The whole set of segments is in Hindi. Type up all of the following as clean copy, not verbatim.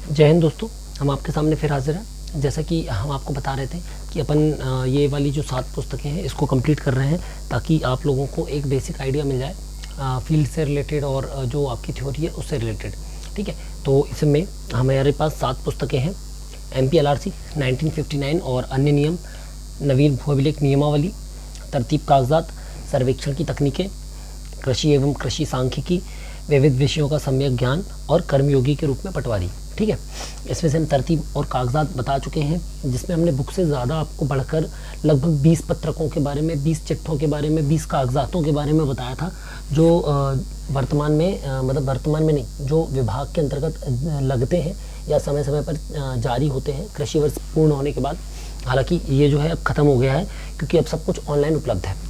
जय हिंद दोस्तों, हम आपके सामने फिर हाजिर हैं। जैसा कि हम आपको बता रहे थे कि अपन ये वाली जो 7 पुस्तकें हैं इसको कंप्लीट कर रहे हैं ताकि आप लोगों को एक बेसिक आइडिया मिल जाए फील्ड से रिलेटेड और जो आपकी थ्योरी है उससे रिलेटेड। ठीक है, तो इसमें हमारे पास 7 पुस्तकें हैं। MPLRC 1959 और अन्य नियम, नवीन भू अभिलेख नियमावली, तरतीब कागजात, सर्वेक्षण की तकनीकें, कृषि एवं कृषि सांख्यिकी, विविध विषयों का सम्यक ज्ञान और कर्मयोगी के रूप में पटवारी। ठीक है, इसमें से हम तरतीब और कागजात बता चुके हैं, जिसमें हमने बुक से ज़्यादा आपको बढ़कर लगभग 20 पत्रकों के बारे में, 20 चिट्ठों के बारे में, 20 कागजातों के बारे में बताया था, जो वर्तमान में मतलब वर्तमान में नहीं, जो विभाग के अंतर्गत लगते हैं या समय समय पर जारी होते हैं कृषि वर्ष पूर्ण होने के बाद। हालांकि ये जो है अब ख़त्म हो गया है क्योंकि अब सब कुछ ऑनलाइन उपलब्ध है।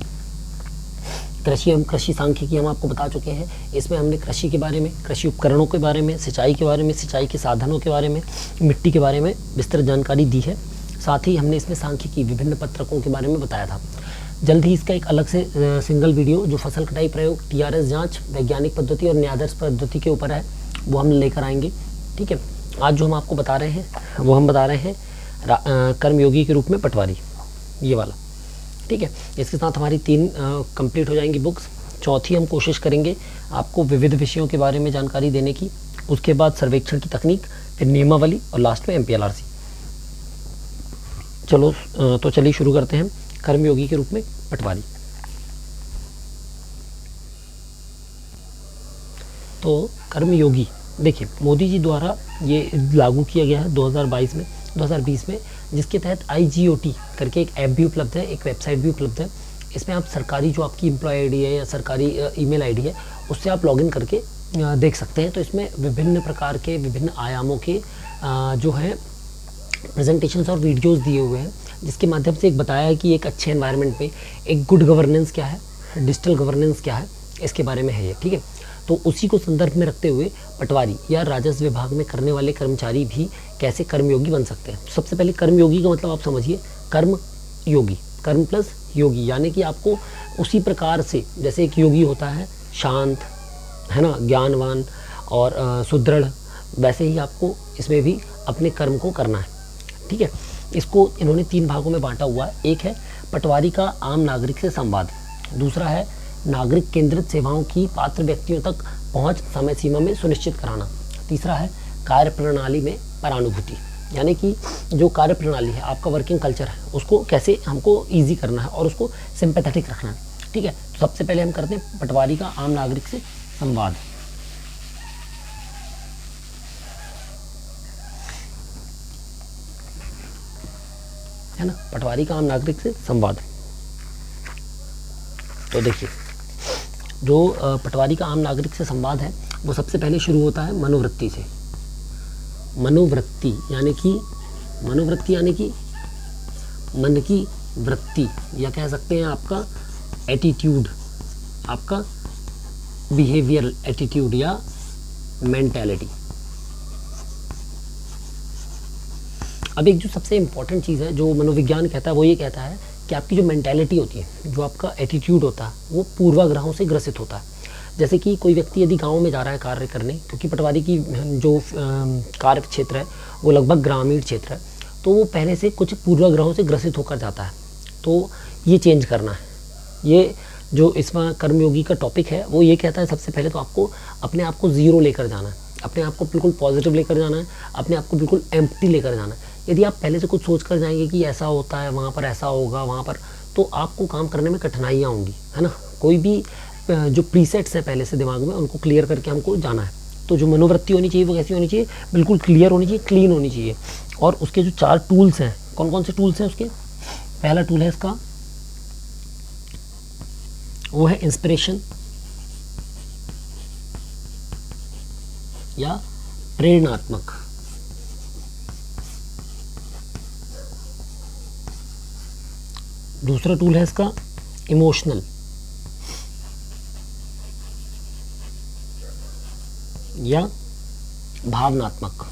कृषि एवं कृषि सांख्यिकी हम आपको बता चुके हैं। इसमें हमने कृषि के बारे में, कृषि उपकरणों के बारे में, सिंचाई के बारे में, सिंचाई के साधनों के बारे में, मिट्टी के बारे में विस्तृत जानकारी दी है। साथ ही हमने इसमें सांख्यिकी विभिन्न पत्रकों के बारे में बताया था। जल्द ही इसका एक अलग से सिंगल वीडियो जो फसल कटाई प्रयोग, TRS जाँच, वैज्ञानिक पद्धति और न्यायाधीश पद्धति के ऊपर है, वो हम लेकर आएंगे। ठीक है, आज जो हम आपको बता रहे हैं वो हम बता रहे हैं कर्मयोगी के रूप में पटवारी, ये वाला। ठीक है, इसके साथ हमारी 3 कंप्लीट हो जाएंगी बुक्स। चौथी हम कोशिश करेंगे आपको विविध विषयों के बारे में जानकारी देने की, उसके बाद सर्वेक्षण की तकनीक, फिर नियमावली और लास्ट में MPLRC। चलो तो चलिए शुरू करते हैं। कर्मयोगी के रूप में पटवारी। तो कर्मयोगी देखिए, मोदी जी द्वारा ये लागू किया गया है 2020 में, जिसके तहत IGOT करके एक ऐप भी उपलब्ध है, एक वेबसाइट भी उपलब्ध है। इसमें आप सरकारी जो आपकी एम्प्लॉय आईडी है या सरकारी ईमेल आईडी है उससे आप लॉगिन करके देख सकते हैं। तो इसमें विभिन्न प्रकार के, विभिन्न आयामों के जो है प्रेजेंटेशंस और वीडियोस दिए हुए हैं, जिसके माध्यम से एक बताया है कि एक अच्छे एनवायरनमेंट में एक गुड गवर्नेंस क्या है, डिजिटल गवर्नेंस क्या है, इसके बारे में है ये। ठीक है, तो उसी को संदर्भ में रखते हुए पटवारी या राजस्व विभाग में करने वाले कर्मचारी भी कैसे कर्मयोगी बन सकते हैं। सबसे पहले कर्मयोगी का मतलब आप समझिए, कर्म योगी, कर्म प्लस योगी, यानी कि आपको उसी प्रकार से जैसे एक योगी होता है शांत, है ना, ज्ञानवान और सुदृढ़, वैसे ही आपको इसमें भी अपने कर्म को करना है। ठीक है, इसको इन्होंने 3 भागों में बांटा हुआ है। एक है पटवारी का आम नागरिक से संवाद, दूसरा है नागरिक केंद्रित सेवाओं की पात्र व्यक्तियों तक पहुंच समय सीमा में सुनिश्चित कराना, तीसरा है कार्य प्रणाली में परानुभूति, यानी कि जो कार्य प्रणाली है, आपका वर्किंग कल्चर है, उसको कैसे हमको इजी करना है और उसको सिंपैथेटिक रखना है। ठीक है, तो सबसे पहले हम करते हैं पटवारी का आम नागरिक से संवाद। है ना, पटवारी का आम नागरिक से संवाद। तो देखिए, जो पटवारी का आम नागरिक से संवाद है वो सबसे पहले शुरू होता है मनोवृत्ति से। मनोवृत्ति यानी कि मन की वृत्ति, या कह सकते हैं आपका एटीट्यूड, आपका बिहेवियर एटीट्यूड या मेंटालिटी। अब एक जो सबसे इम्पॉर्टेंट चीज़ है जो मनोविज्ञान कहता है वो ये कहता है कि आपकी जो मेंटालिटी होती है, जो आपका एटीट्यूड होता है, वो पूर्वाग्रहों से ग्रसित होता है। जैसे कि कोई व्यक्ति यदि गांव में जा रहा है कार्य करने, क्योंकि पटवारी की जो कार्य क्षेत्र है वो लगभग ग्रामीण क्षेत्र है, तो वो पहले से कुछ पूर्वाग्रहों से ग्रसित होकर जाता है। तो ये चेंज करना है। ये जो इसमें कर्मयोगी का टॉपिक है वो ये कहता है सबसे पहले तो आपको अपने आप को ज़ीरो लेकर जाना है, अपने आप को बिल्कुल पॉजिटिव लेकर जाना है, अपने आप को बिल्कुल एम्प्टी लेकर जाना है। यदि आप पहले से कुछ सोच कर जाएंगे कि ऐसा होता है, वहाँ पर ऐसा होगा, वहाँ पर, तो आपको काम करने में कठिनाइयाँ होंगी, है ना। कोई भी जो प्रीसेट्स हैं पहले से दिमाग में, उनको क्लियर करके हमको जाना है। तो जो मनोवृत्ति होनी चाहिए वो कैसी होनी चाहिए, बिल्कुल क्लियर होनी चाहिए, क्लीन होनी चाहिए। और उसके जो 4 टूल्स हैं, कौन कौन से टूल्स हैं उसके, पहला टूल है इसका, वो है इंस्पिरेशन या प्रेरणात्मक। दूसरा टूल है इसका इमोशनल या भावनात्मक।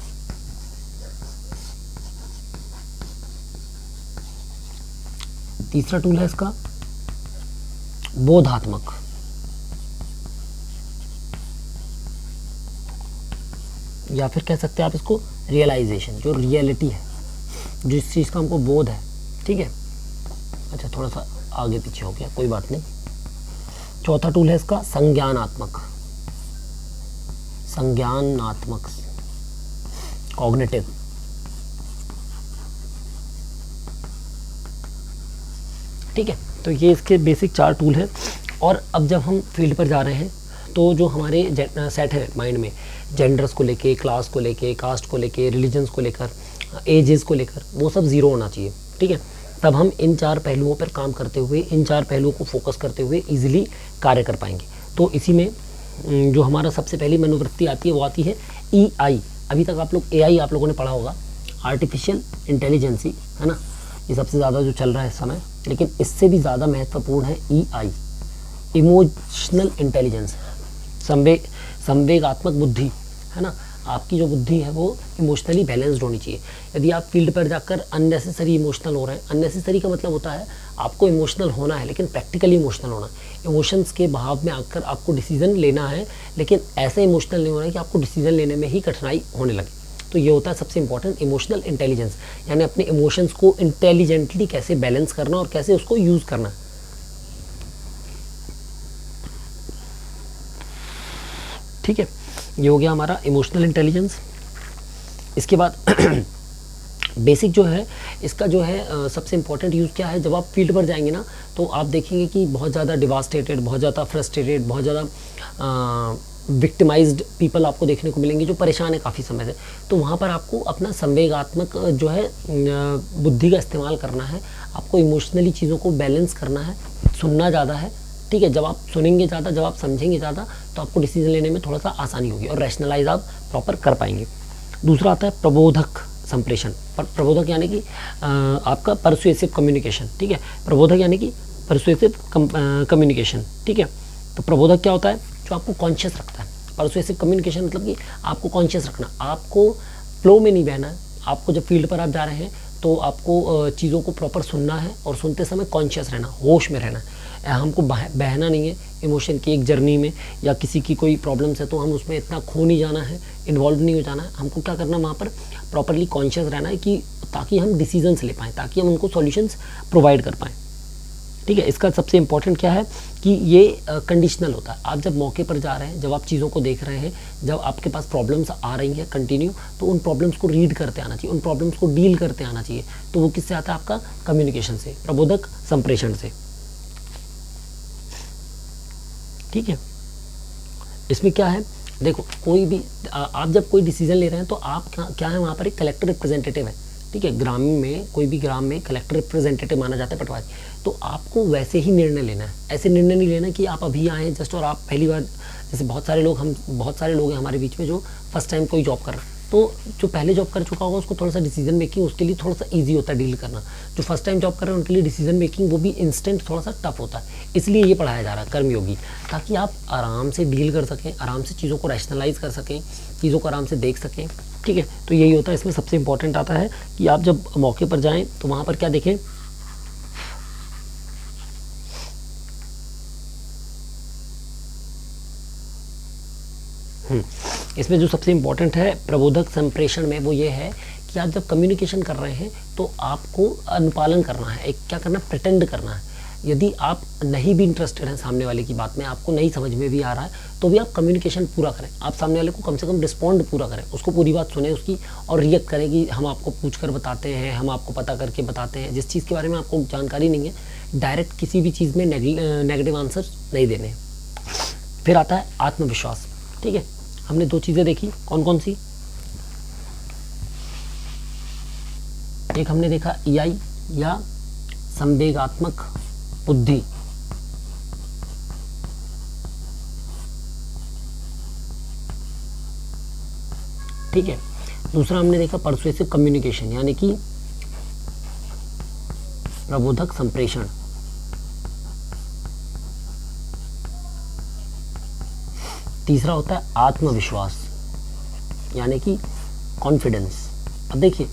तीसरा टूल है इसका बोधात्मक। या फिर कह सकते हैं आप इसको रियलाइजेशन, जो रियलिटी है, जिस चीज़ का हमको बोध है, ठीक है। अच्छा थोड़ा सा आगे पीछे हो गया, कोई बात नहीं। चौथा टूल है इसका संज्ञानात्मक, कॉग्निटिव। ठीक है, तो ये इसके बेसिक 4 टूल हैं। और अब जब हम फील्ड पर जा रहे हैं तो जो हमारे सेट है माइंड में, जेंडर्स को लेके, क्लास को लेके, कास्ट को लेके, रिलीजन्स को लेकर, एजेस को लेकर, वो सब ज़ीरो होना चाहिए। ठीक है, तब हम इन 4 पहलुओं पर काम करते हुए, इन 4 पहलुओं को फोकस करते हुए ईजिली कार्य कर पाएंगे। तो इसी में जो हमारा सबसे पहली मनोवृत्ति आती है वो आती है EI। अभी तक आप लोग AI आप लोगों ने पढ़ा होगा, आर्टिफिशियल इंटेलिजेंसी, है ना, ये सबसे ज़्यादा जो चल रहा है इस समय। लेकिन इससे भी ज़्यादा महत्वपूर्ण है EI, इमोशनल इंटेलिजेंस, संवेगात्मक बुद्धि, है ना। आपकी जो बुद्धि है वो इमोशनली बैलेंस्ड होनी चाहिए। यदि आप फील्ड पर जाकर अननेसेसरी इमोशनल हो रहे हैं, अननेसेसरी का मतलब होता है आपको इमोशनल होना है लेकिन प्रैक्टिकली इमोशनल होना है। इमोशंस के बहाव में आकर आपको डिसीजन लेना है, लेकिन ऐसे इमोशनल नहीं होना है कि आपको डिसीजन लेने में ही कठिनाई होने लगे। तो ये होता है सबसे इंपॉर्टेंट इमोशनल इंटेलिजेंस, यानी अपने इमोशंस को इंटेलिजेंटली कैसे बैलेंस करना और कैसे उसको यूज़ करना। ठीक है, ये हो गया हमारा इमोशनल इंटेलिजेंस। इसके बाद बेसिक जो है इसका जो है सबसे इम्पोर्टेंट यूज़ क्या है, जब आप फील्ड पर जाएंगे ना तो आप देखेंगे कि बहुत ज़्यादा डिवास्टेटेड, बहुत ज़्यादा फ्रस्ट्रेटेड, बहुत ज़्यादा विक्टिमाइज्ड पीपल आपको देखने को मिलेंगे जो परेशान है काफ़ी समय से। तो वहाँ पर आपको अपना संवेगात्मक जो है बुद्धि का इस्तेमाल करना है, आपको इमोशनली चीज़ों को बैलेंस करना है, सुनना ज़्यादा है। ठीक है, जब आप सुनेंगे ज़्यादा, जब आप समझेंगे ज़्यादा, तो आपको डिसीजन लेने में थोड़ा सा आसानी होगी और रैशनलाइज आप प्रॉपर कर पाएंगे। दूसरा आता है प्रबोधक संप्रेषण। प्रबोधक यानी कि आपका परसुएसिव कम्युनिकेशन। ठीक है, प्रबोधक यानी कि परसुएसिव कम्युनिकेशन। ठीक है, तो प्रबोधक क्या होता है, जो आपको कॉन्शियस रखता है। परसुएसिव कम्युनिकेशन मतलब कि आपको कॉन्शियस रखना, आपको फ्लो में नहीं बहना है। आपको जब फील्ड पर आप जा रहे हैं तो आपको चीज़ों को प्रॉपर सुनना है और सुनते समय कॉन्शियस रहना, होश में रहना है। हमको बहना नहीं है इमोशन की एक जर्नी में, या किसी की कोई प्रॉब्लम्स है तो हम उसमें इतना खो नहीं जाना है, इन्वॉल्व नहीं हो जाना है। हमको क्या करना है, वहाँ पर प्रॉपरली कॉन्शियस रहना है कि ताकि हम डिसीजंस ले पाएँ, ताकि हम उनको सॉल्यूशंस प्रोवाइड कर पाएँ। ठीक है, इसका सबसे इंपॉर्टेंट क्या है कि ये कंडीशनल होता है। आप जब मौके पर जा रहे हैं, जब आप चीज़ों को देख रहे हैं, जब आपके पास प्रॉब्लम्स आ रही हैं कंटिन्यू, तो उन प्रॉब्लम्स को रीड करते आना चाहिए, उन प्रॉब्लम्स को डील करते आना चाहिए। तो वो किससे आता है, आपका कम्युनिकेशन से, प्रबोधक संप्रेषण से। ठीक है, इसमें क्या है, देखो कोई भी आप जब कोई डिसीजन ले रहे हैं तो आप क्या है, वहाँ पर एक कलेक्टर रिप्रेजेंटेटिव है। ठीक है, ग्रामीण में, कोई भी ग्राम में कलेक्टर रिप्रेजेंटेटिव माना जाता है पटवारी। तो आपको वैसे ही निर्णय लेना है, ऐसे निर्णय नहीं लेना कि आप अभी आए जस्ट और आप पहली बार, जैसे बहुत सारे लोग हैं हमारे बीच में जो फर्स्ट टाइम कोई जॉब कर रहे हैं, तो जो पहले जॉब कर चुका होगा उसको थोड़ा सा डिसीजन मेकिंग उसके लिए थोड़ा सा ईजी होता है डील करना। जो फर्स्ट टाइम जॉब कर रहे हैं उनके लिए डिसीजन मेकिंग वो भी इंस्टेंट थोड़ा सा टफ होता है। इसलिए ये पढ़ाया जा रहा है कर्मयोगी, ताकि आप आराम से डील कर सकें, आराम से चीज़ों को रैशनलाइज कर सकें, चीज़ों को आराम से देख सकें। ठीक है, तो यही होता है। इसमें सबसे इंपॉर्टेंट आता है कि आप जब मौके पर जाएं तो वहाँ पर क्या देखें, इसमें जो सबसे इम्पॉर्टेंट है प्रबोधक संप्रेषण में वो ये है कि आप जब कम्युनिकेशन कर रहे हैं तो आपको अनुपालन करना है, एक क्या करना है, प्रिटेंड करना है। यदि आप नहीं भी इंटरेस्टेड हैं सामने वाले की बात में, आपको नहीं समझ में भी आ रहा है, तो भी आप कम्युनिकेशन पूरा करें। आप सामने वाले को कम से कम रिस्पॉन्ड पूरा करें, उसको पूरी बात सुने उसकी और रिएक्ट करें कि हम आपको पूछ कर बताते हैं, हम आपको पता करके बताते हैं। जिस चीज़ के बारे में आपको जानकारी नहीं है, डायरेक्ट किसी भी चीज़ में नेगेटिव आंसर नहीं देने। फिर आता है आत्मविश्वास। ठीक है, हमने 2 चीज़ें देखी, कौन कौन सी, एक हमने देखा EI या संवेगात्मक बुद्धि, ठीक है। दूसरा हमने देखा परसुएसिव कम्युनिकेशन यानी कि प्रबोधक संप्रेषण। तीसरा होता है आत्मविश्वास यानी कि कॉन्फिडेंस। अब देखिए,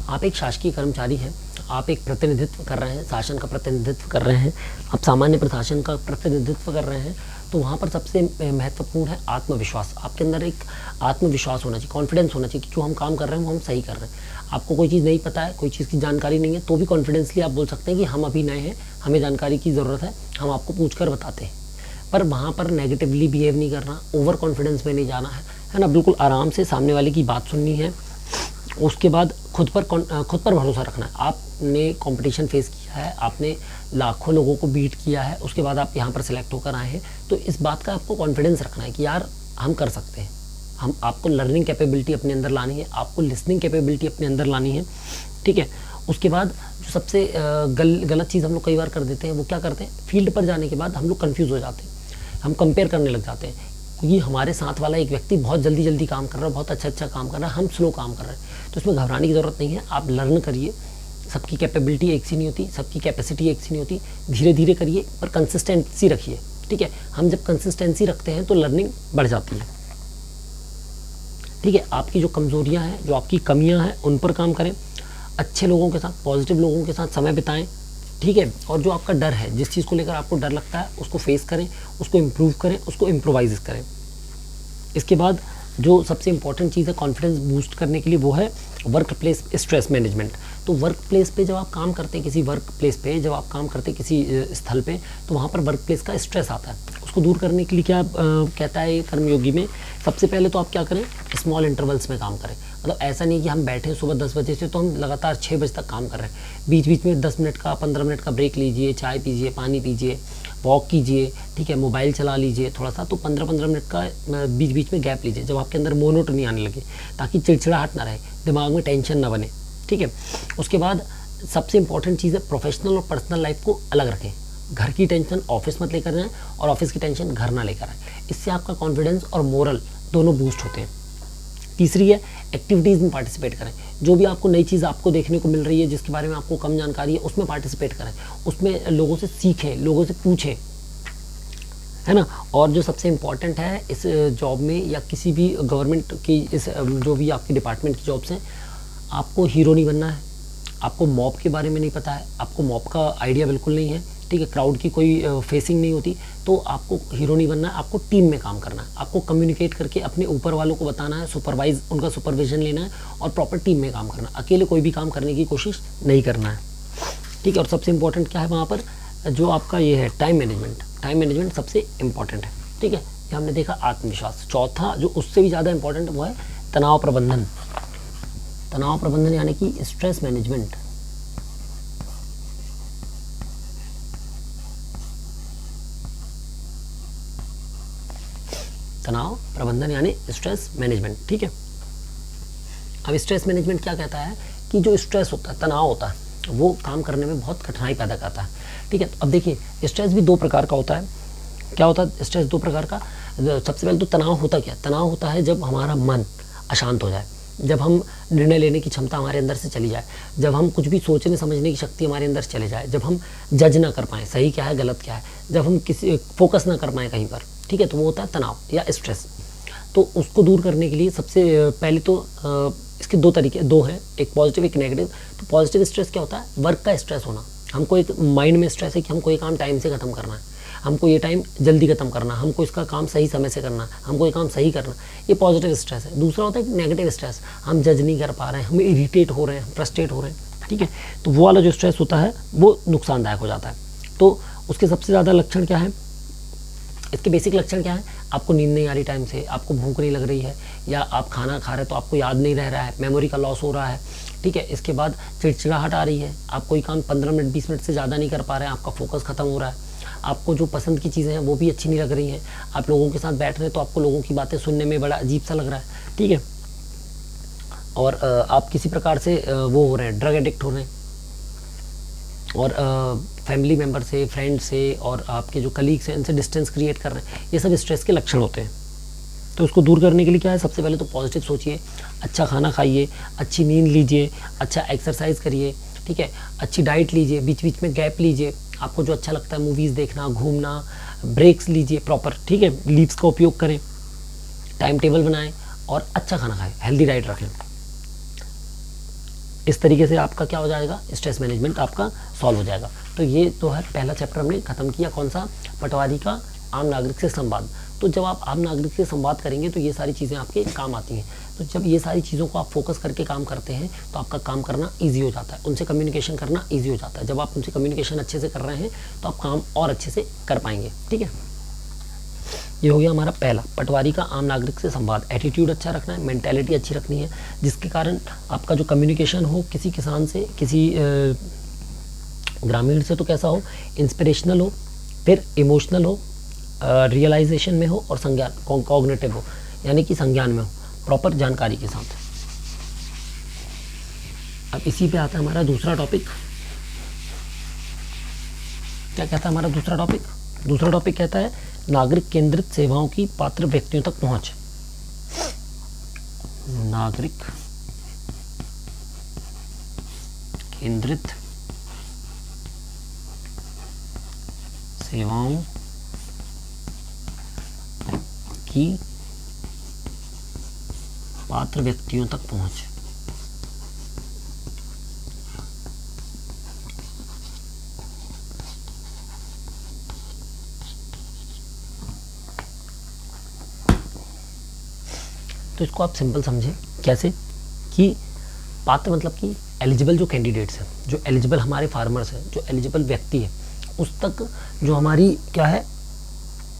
आप एक शासकीय कर्मचारी हैं, आप एक प्रतिनिधित्व कर रहे हैं, शासन का प्रतिनिधित्व कर रहे हैं, आप सामान्य प्रशासन का प्रतिनिधित्व कर रहे हैं, तो वहाँ पर सबसे महत्वपूर्ण है आत्मविश्वास। आपके अंदर एक आत्मविश्वास होना चाहिए, कॉन्फिडेंस होना चाहिए कि जो हम काम कर रहे हैं वो हम सही कर रहे हैं। आपको कोई चीज़ नहीं पता है, कोई चीज़ की जानकारी नहीं है, तो भी कॉन्फिडेंसली आप बोल सकते हैं कि हम अभी नए हैं, हमें जानकारी की ज़रूरत है, हम आपको पूछ कर बताते हैं। पर वहाँ पर नेगेटिवली बिहेव नहीं करना, ओवर कॉन्फिडेंस में नहीं जाना है ना। बिल्कुल आराम से सामने वाले की बात सुननी है। उसके बाद खुद पर भरोसा रखना है। आपने कंपटीशन फेस किया है, आपने लाखों लोगों को बीट किया है, उसके बाद आप यहाँ पर सिलेक्ट होकर आए हैं, तो इस बात का आपको कॉन्फिडेंस रखना है कि यार हम कर सकते हैं। आपको लर्निंग कैपेबिलिटी अपने अंदर लानी है, आपको लिसनिंग कैपेबिलिटी अपने अंदर लानी है, ठीक है। उसके बाद जो सबसे गलत चीज़ हम लोग कई बार कर देते हैं, वो क्या करते हैं, फील्ड पर जाने के बाद हम लोग कन्फ्यूज़ हो जाते हैं, हम कंपेयर करने लग जाते हैं, क्योंकि हमारे साथ वाला एक व्यक्ति बहुत जल्दी काम कर रहा है, बहुत अच्छा काम कर रहा है, हम स्लो काम कर रहे हैं। तो इसमें घबराने की ज़रूरत नहीं है, आप लर्न करिए। सबकी कैपेबिलिटी एक सी नहीं होती, सबकी कैपेसिटी एक सी नहीं होती, धीरे धीरे करिए पर कंसिस्टेंसी रखिए, ठीक है। हम जब कंसिस्टेंसी रखते हैं तो लर्निंग बढ़ जाती है, ठीक है। आपकी जो कमज़ोरियाँ हैं, जो आपकी कमियाँ हैं, उन पर काम करें, अच्छे लोगों के साथ, पॉजिटिव लोगों के साथ समय बिताएं, ठीक है। और जो आपका डर है, जिस चीज़ को लेकर आपको डर लगता है, उसको फेस करें, उसको इम्प्रूव करें, उसको इम्प्रोवाइज करें। इसके बाद जो सबसे इंपॉर्टेंट चीज़ है कॉन्फिडेंस बूस्ट करने के लिए, वो है वर्क प्लेस स्ट्रेस मैनेजमेंट। तो वर्क प्लेस पे जब आप काम करते हैं, किसी वर्क प्लेस पे जब आप काम करते हैं किसी स्थल पे, तो वहाँ पर वर्क प्लेस का स्ट्रेस आता है। उसको दूर करने के लिए क्या कहता है कर्मयोगी में, सबसे पहले तो आप क्या करें, स्मॉल इंटरवल्स में काम करें। मतलब ऐसा नहीं कि हम बैठे सुबह 10 बजे से तो हम लगातार 6 बजे तक काम कर रहे हैं। बीच बीच में 10 मिनट का, 15 मिनट का ब्रेक लीजिए, चाय पीजिए, पानी पीजिए, वॉक कीजिए, ठीक है, मोबाइल चला लीजिए थोड़ा सा, तो 15-15 मिनट का बीच बीच में गैप लीजिए, जब आपके अंदर मोनोटोनी आने लगे, ताकि चिड़चिड़ाहट ना रहे, दिमाग में टेंशन ना बने, ठीक है। उसके बाद सबसे इंपॉर्टेंट चीज़ है प्रोफेशनल और पर्सनल लाइफ को अलग रखें। घर की टेंशन ऑफिस मत लेकर जाएं और ऑफिस की टेंशन घर ना लेकर आएँ, इससे आपका कॉन्फिडेंस और मोरल दोनों बूस्ट होते हैं। तीसरी है एक्टिविटीज़ में पार्टिसिपेट करें। जो भी आपको नई चीज़ आपको देखने को मिल रही है, जिसके बारे में आपको कम जानकारी है, उसमें पार्टिसिपेट करें, उसमें लोगों से सीखें, लोगों से पूछें, है ना। और जो सबसे इम्पॉर्टेंट है इस जॉब में या किसी भी गवर्नमेंट की इस जो भी आपकी डिपार्टमेंट की जॉब्स हैं, आपको हीरो नहीं बनना है। आपको मॉब के बारे में नहीं पता है, आपको मॉब का आइडिया बिल्कुल नहीं है, ठीक है, क्राउड की कोई फेसिंग नहीं होती, तो आपको हीरो नहीं बनना है। आपको टीम में काम करना है, आपको कम्युनिकेट करके अपने ऊपर वालों को बताना है, उनका सुपरविजन लेना है और प्रॉपर टीम में काम करना है। अकेले कोई भी काम करने की कोशिश नहीं करना है, ठीक है। और सबसे इम्पोर्टेंट क्या है वहाँ पर, जो आपका ये है टाइम मैनेजमेंट सबसे इम्पॉर्टेंट है, ठीक है। ये हमने देखा आत्मविश्वास। चौथा जो उससे भी ज़्यादा इम्पॉर्टेंट वो है तनाव प्रबंधन यानी कि स्ट्रेस मैनेजमेंट। तनाव प्रबंधन यानी स्ट्रेस मैनेजमेंट, ठीक है। अब स्ट्रेस मैनेजमेंट क्या कहता है कि जो स्ट्रेस होता है, तनाव होता है, वो काम करने में बहुत कठिनाई पैदा करता है, ठीक है। अब देखिए स्ट्रेस भी 2 प्रकार का होता है। क्या होता है स्ट्रेस 2 प्रकार का? सबसे पहले तो तनाव होता क्या, तनाव होता है जब हमारा मन अशांत हो जाए, जब हम निर्णय लेने की क्षमता हमारे अंदर से चली जाए, जब हम कुछ भी सोचने समझने की शक्ति हमारे अंदर से चले जाए, जब हम जज ना कर पाएँ सही क्या है गलत क्या है, जब हम किसी फोकस ना कर पाएँ कहीं पर, ठीक है, तो वो होता है तनाव या स्ट्रेस। तो उसको दूर करने के लिए सबसे पहले तो इसके 2 हैं, एक पॉजिटिव एक नेगेटिव। तो पॉजिटिव स्ट्रेस क्या होता है, वर्क का स्ट्रेस होना। हमको एक माइंड में स्ट्रेस है कि हमको ये काम टाइम से ख़त्म करना है, हमको ये टाइम जल्दी ख़त्म करना, हमको इसका काम सही समय से करना, हमको ये काम सही करना, ये पॉजिटिव स्ट्रेस है। दूसरा होता है नेगेटिव स्ट्रेस, हम जज नहीं कर पा रहे हैं, हम इरिटेट हो रहे हैं, फ्रस्ट्रेट हो रहे हैं, ठीक है। तो वो वाला जो स्ट्रेस होता है वो नुकसानदायक हो जाता है। तो उसके सबसे ज़्यादा लक्षण क्या है, इसके बेसिक लक्षण क्या है, आपको नींद नहीं आ रही टाइम से, आपको भूख नहीं लग रही है, या आप खाना खा रहे हैं तो आपको याद नहीं रह रहा है, मेमोरी का लॉस हो रहा है, ठीक है। इसके बाद चिड़चिड़ाहट आ रही है, आप कोई काम 15 मिनट 20 मिनट से ज़्यादा नहीं कर पा रहे हैं, आपका फोकस खत्म हो रहा है, आपको जो पसंद की चीज़ें हैं वो भी अच्छी नहीं लग रही हैं, आप लोगों के साथ बैठ रहे हैं तो आपको लोगों की बातें सुनने में बड़ा अजीब सा लग रहा है, ठीक है। और आप किसी प्रकार से वो हो रहे हैं, ड्रग एडिक्ट हो रहे हैं, और फैमिली मेम्बर से, फ्रेंड से और आपके जो कलीग्स हैं इनसे डिस्टेंस क्रिएट कर रहे हैं, ये सब स्ट्रेस के लक्षण होते हैं। तो उसको दूर करने के लिए क्या है, सबसे पहले तो पॉजिटिव सोचिए, अच्छा खाना खाइए, अच्छी नींद लीजिए, अच्छा एक्सरसाइज करिए, ठीक है, अच्छी डाइट लीजिए, बीच बीच में गैप लीजिए, आपको जो अच्छा लगता है मूवीज़ देखना, घूमना, ब्रेक्स लीजिए प्रॉपर, ठीक है, लीव्स का उपयोग करें, टाइम टेबल बनाएं और अच्छा खाना खाएं, हेल्दी डाइट रखें। इस तरीके से आपका क्या हो जाएगा, स्ट्रेस मैनेजमेंट आपका सॉल्व हो जाएगा। तो ये तो है पहला चैप्टर हमने खत्म किया, कौन सा, पटवारी का आम नागरिक से संवाद। तो जब आप आम नागरिक से संवाद करेंगे तो ये सारी चीज़ें आपके काम आती हैं। तो जब ये सारी चीज़ों को आप फोकस करके काम करते हैं तो आपका काम करना ईजी हो जाता है, उनसे कम्युनिकेशन करना ईजी हो जाता है। जब आप उनसे कम्युनिकेशन अच्छे से कर रहे हैं तो आप काम और अच्छे से कर पाएंगे। ठीक है, ये हो गया हमारा पहला, पटवारी का आम नागरिक से संवाद। एटीट्यूड अच्छा रखना है, मेंटेलिटी अच्छी रखनी है, जिसके कारण आपका जो कम्युनिकेशन हो किसी किसान से, किसी ग्रामीण से तो कैसा हो, इंस्पिरेशनल हो, फिर इमोशनल हो, रियलाइजेशन में हो और संज्ञान कॉग्निटिव हो, यानी कि संज्ञान में हो, प्रॉपर जानकारी के साथ। अब इसी पे आता है हमारा दूसरा टॉपिक। क्या कहता है हमारा दूसरा टॉपिक? दूसरा टॉपिक कहता है नागरिक केंद्रित सेवाओं की पात्र व्यक्तियों तक पहुंच। नागरिक केंद्रित सेवाओं की पात्र व्यक्तियों तक पहुंच। तो इसको आप सिंपल समझें, कैसे कि पात्र मतलब कि एलिजिबल जो कैंडिडेट्स हैं, जो एलिजिबल हमारे फार्मर्स हैं, जो एलिजिबल व्यक्ति है, उस तक जो हमारी क्या है,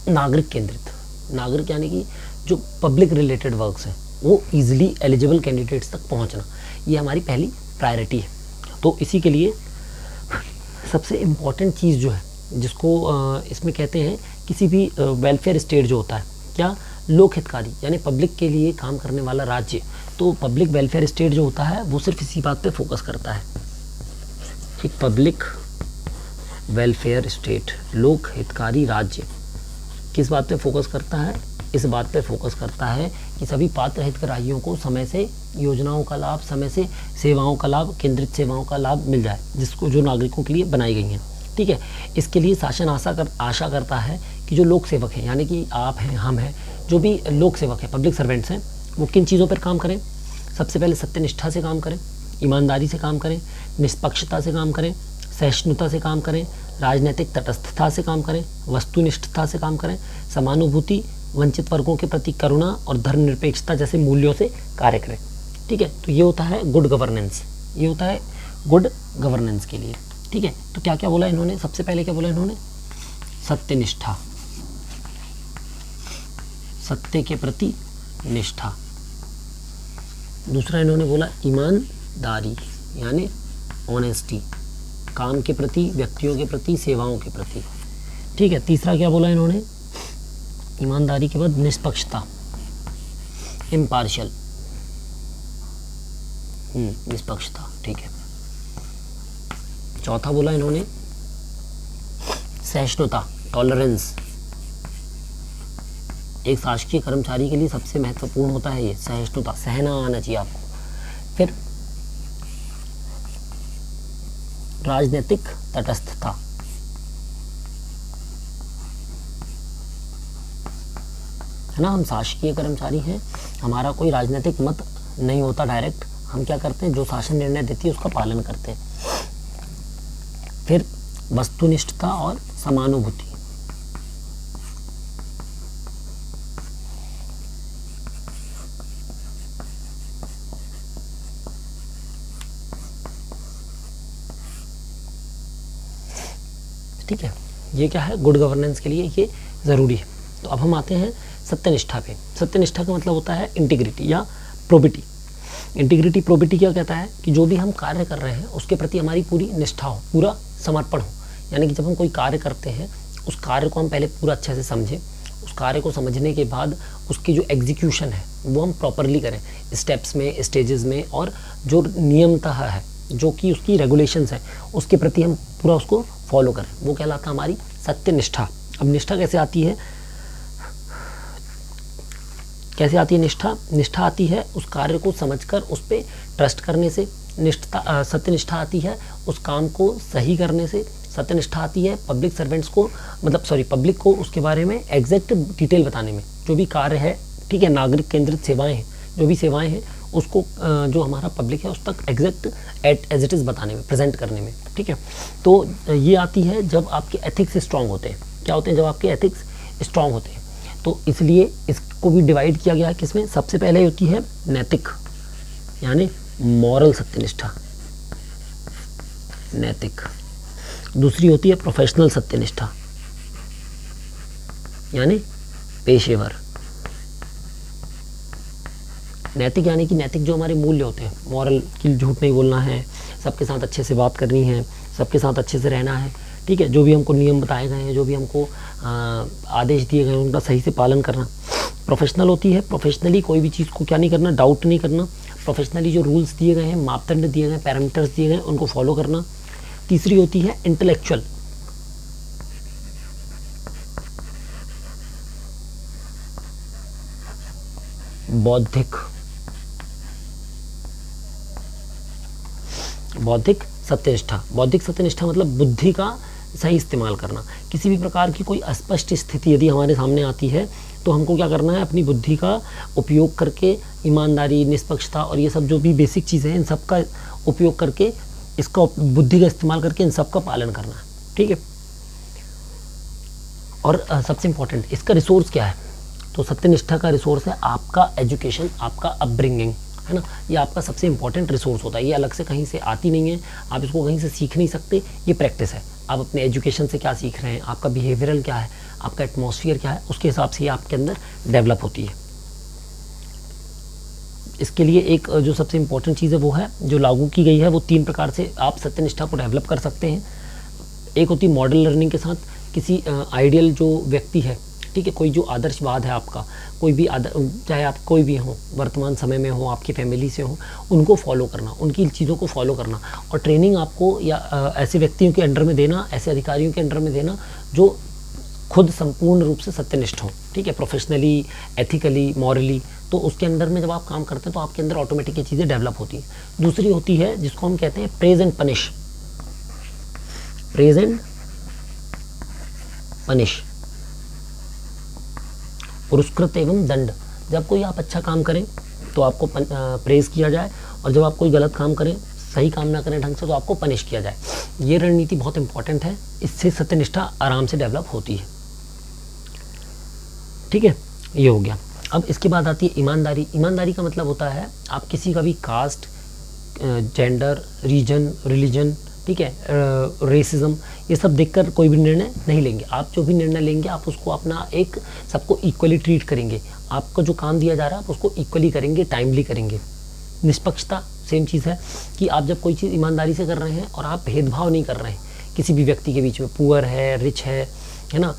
नागरिक केंद्रित, नागरिक यानी कि जो पब्लिक रिलेटेड वर्क्स हैं वो इजीली एलिजिबल कैंडिडेट्स तक पहुंचना, ये हमारी पहली प्रायोरिटी है। तो इसी के लिए सबसे इम्पॉर्टेंट चीज़ जो है, जिसको इसमें कहते हैं किसी भी वेलफेयर स्टेट जो होता है, क्या, लोक हितकारी यानी पब्लिक के लिए काम करने वाला राज्य। तो पब्लिक वेलफेयर स्टेट जो होता है वो सिर्फ इसी बात पे फोकस करता है, एक पब्लिक वेलफेयर स्टेट, लोक हितकारी राज्य किस बात पे फोकस करता है, इस बात पे फोकस करता है कि सभी पात्र हितग्राहियों को समय से योजनाओं का लाभ, समय से सेवाओं का लाभ, केंद्रित सेवाओं का लाभ मिल जाए, जिसको जो नागरिकों के लिए बनाई गई हैं। ठीक है, इसके लिए शासन आशा करता है कि जो लोक सेवक हैं, यानी कि आप हैं, हम हैं, जो भी लोक सेवक हैं, पब्लिक सर्वेंट्स हैं, वो किन चीज़ों पर काम करें, सबसे पहले सत्यनिष्ठा से काम करें, ईमानदारी से काम करें, निष्पक्षता से काम करें, सहिष्णुता से काम करें, राजनीतिक तटस्थता से काम करें, वस्तुनिष्ठता से काम करें, समानुभूति, वंचित वर्गों के प्रति करुणा और धर्मनिरपेक्षता जैसे मूल्यों से कार्य करें। ठीक है, तो ये होता है गुड गवर्नेंस, ये होता है गुड गवर्नेंस के लिए। ठीक है, तो क्या क्या बोला इन्होंने, सबसे पहले क्या बोला इन्होंने, सत्यनिष्ठा, सत्य के प्रति निष्ठा। दूसरा इन्होंने बोला ईमानदारी यानी ऑनेस्टी, काम के प्रति, व्यक्तियों के प्रति, सेवाओं के प्रति। ठीक है, तीसरा क्या बोला इन्होंने, ईमानदारी के बाद निष्पक्षता, इम्पार्शियल, निष्पक्षता। ठीक है, चौथा बोला इन्होंने सहिष्णुता, टॉलरेंस। एक शासकीय कर्मचारी के लिए सबसे महत्वपूर्ण होता है ये सहिष्णुता, सहना आना चाहिए आपको। फिर राजनीतिक तटस्थता, है ना, हम शासकीय कर्मचारी हैं, हमारा कोई राजनीतिक मत नहीं होता डायरेक्ट, हम क्या करते हैं, जो शासन निर्णय देती है उसका पालन करते हैं। फिर वस्तुनिष्ठता और समानुभूति, ठीक है, ये क्या है, गुड गवर्नेंस के लिए ये ज़रूरी है। तो अब हम आते हैं सत्यनिष्ठा पे। सत्यनिष्ठा का मतलब होता है इंटीग्रिटी या प्रोबिटी। इंटीग्रिटी, प्रोबिटी क्या कहता है कि जो भी हम कार्य कर रहे हैं उसके प्रति हमारी पूरी निष्ठा हो, पूरा समर्पण हो। यानी कि जब हम कोई कार्य करते हैं उस कार्य को हम पहले पूरा अच्छे से समझें, उस कार्य को समझने के बाद उसकी जो एग्जीक्यूशन है वो हम प्रॉपरली करें, स्टेप्स में, स्टेजेस में, और जो नियमतः है, जो कि उसकी रेगुलेशंस है, उसके प्रति हम पूरा उसको फॉलो करें, वो कहलाता है हमारी सत्यनिष्ठा। अब निष्ठा कैसे आती है, कैसे आती है निष्ठा? निष्ठा आती है उस कार्य को समझकर उस पर ट्रस्ट करने से। निष्ठा, सत्यनिष्ठा आती है उस काम को सही करने से। सत्यनिष्ठा आती है पब्लिक सर्वेंट्स को, पब्लिक को उसके बारे में एग्जैक्ट डिटेल बताने में। जो भी कार्य है, ठीक है, नागरिक केंद्रित सेवाएं हैं, जो भी सेवाएं हैं उसको जो हमारा पब्लिक है उस तक एग्जैक्ट एज इट इज़ बताने में, प्रेजेंट करने में, ठीक है। तो ये आती है जब आपके एथिक्स स्ट्रांग होते हैं। क्या होते हैं? जब आपके एथिक्स स्ट्रांग होते हैं। तो इसलिए इसको भी डिवाइड किया गया है किसमें? सबसे पहले होती है नैतिक, यानी मॉरल सत्यनिष्ठा, नैतिक। दूसरी होती है प्रोफेशनल सत्यनिष्ठा, यानी पेशेवर। नैतिक यानी कि नैतिक जो हमारे मूल्य होते हैं, मॉरल कि झूठ नहीं बोलना है, सबके साथ अच्छे से बात करनी है, सबके साथ अच्छे से रहना है, ठीक है। जो भी हमको नियम बताए गए हैं, जो भी हमको आदेश दिए गए हैं, उनका सही से पालन करना। प्रोफेशनल होती है, प्रोफेशनली कोई भी चीज़ को क्या नहीं करना, डाउट नहीं करना। प्रोफेशनली जो रूल्स दिए गए हैं, मापदंड दिए गए हैं, पैरामीटर्स दिए गए हैं, उनको फॉलो करना। तीसरी होती है इंटेलेक्चुअल, बौद्धिक, बौद्धिक सत्यनिष्ठा। बौद्धिक सत्यनिष्ठा मतलब बुद्धि का सही इस्तेमाल करना। किसी भी प्रकार की कोई अस्पष्ट स्थिति यदि हमारे सामने आती है तो हमको क्या करना है, अपनी बुद्धि का उपयोग करके, ईमानदारी, निष्पक्षता और ये सब जो भी बेसिक चीज़ें हैं, इन सब का उपयोग करके, इसका बुद्धि का इस्तेमाल करके इन सब का पालन करना है, ठीक है। और सबसे इम्पोर्टेंट इसका रिसोर्स क्या है? तो सत्यनिष्ठा का रिसोर्स है आपका एजुकेशन, आपका अपब्रिंगिंग, है ना। ये आपका सबसे इंपॉर्टेंट रिसोर्स होता है। ये अलग से कहीं से आती नहीं है, आप इसको कहीं से सीख नहीं सकते, ये प्रैक्टिस है। आप अपने एजुकेशन से क्या सीख रहे हैं, आपका बिहेवियरल क्या है, आपका एटमॉस्फेयर क्या है, उसके हिसाब से ये आपके अंदर डेवलप होती है। इसके लिए एक जो सबसे इंपॉर्टेंट चीज़ है वो है, जो लागू की गई है, वो 3 प्रकार से आप सत्यनिष्ठा को डेवलप कर सकते हैं। एक होती है मॉडल लर्निंग के साथ, किसी आइडियल जो व्यक्ति है, ठीक है, कोई जो आदर्शवाद है आपका, कोई भी चाहे आप कोई भी हो, वर्तमान समय में हो, आपकी फैमिली से हो, उनको फॉलो करना, उनकी चीज़ों को फॉलो करना। और ट्रेनिंग आपको या ऐसे व्यक्तियों के अंडर में देना, ऐसे अधिकारियों के अंडर में देना जो खुद संपूर्ण रूप से सत्यनिष्ठ हो, ठीक है, प्रोफेशनली, एथिकली, मॉरली। तो उसके अंडर में जब आप काम करते हैं तो आपके अंदर ऑटोमेटिक ये चीज़ें डेवलप होती हैं। दूसरी होती है जिसको हम कहते हैं praise and punish, praise and punish, पुरस्कृत एवं दंड। जब कोई आप अच्छा काम करें तो आपको प्रेज किया जाए, और जब आप कोई गलत काम करें, सही काम ना करें ढंग से, तो आपको पनिश किया जाए। ये रणनीति बहुत इंपॉर्टेंट है, इससे सत्यनिष्ठा आराम से डेवलप होती है, ठीक है। ये हो गया। अब इसके बाद आती है ईमानदारी। ईमानदारी का मतलब होता है आप किसी का भी कास्ट, जेंडर, रीजन, रिलीजन, ठीक है, रेसिज्म, ये सब देखकर कोई भी निर्णय नहीं लेंगे। आप जो भी निर्णय लेंगे आप उसको अपना एक सबको इक्वली ट्रीट करेंगे। आपको जो काम दिया जा रहा है आप उसको इक्वली करेंगे, टाइमली करेंगे। निष्पक्षता सेम चीज़ है कि आप जब कोई चीज़ ईमानदारी से कर रहे हैं और आप भेदभाव नहीं कर रहे हैं किसी भी व्यक्ति के बीच में, पुअर है, रिच है ना,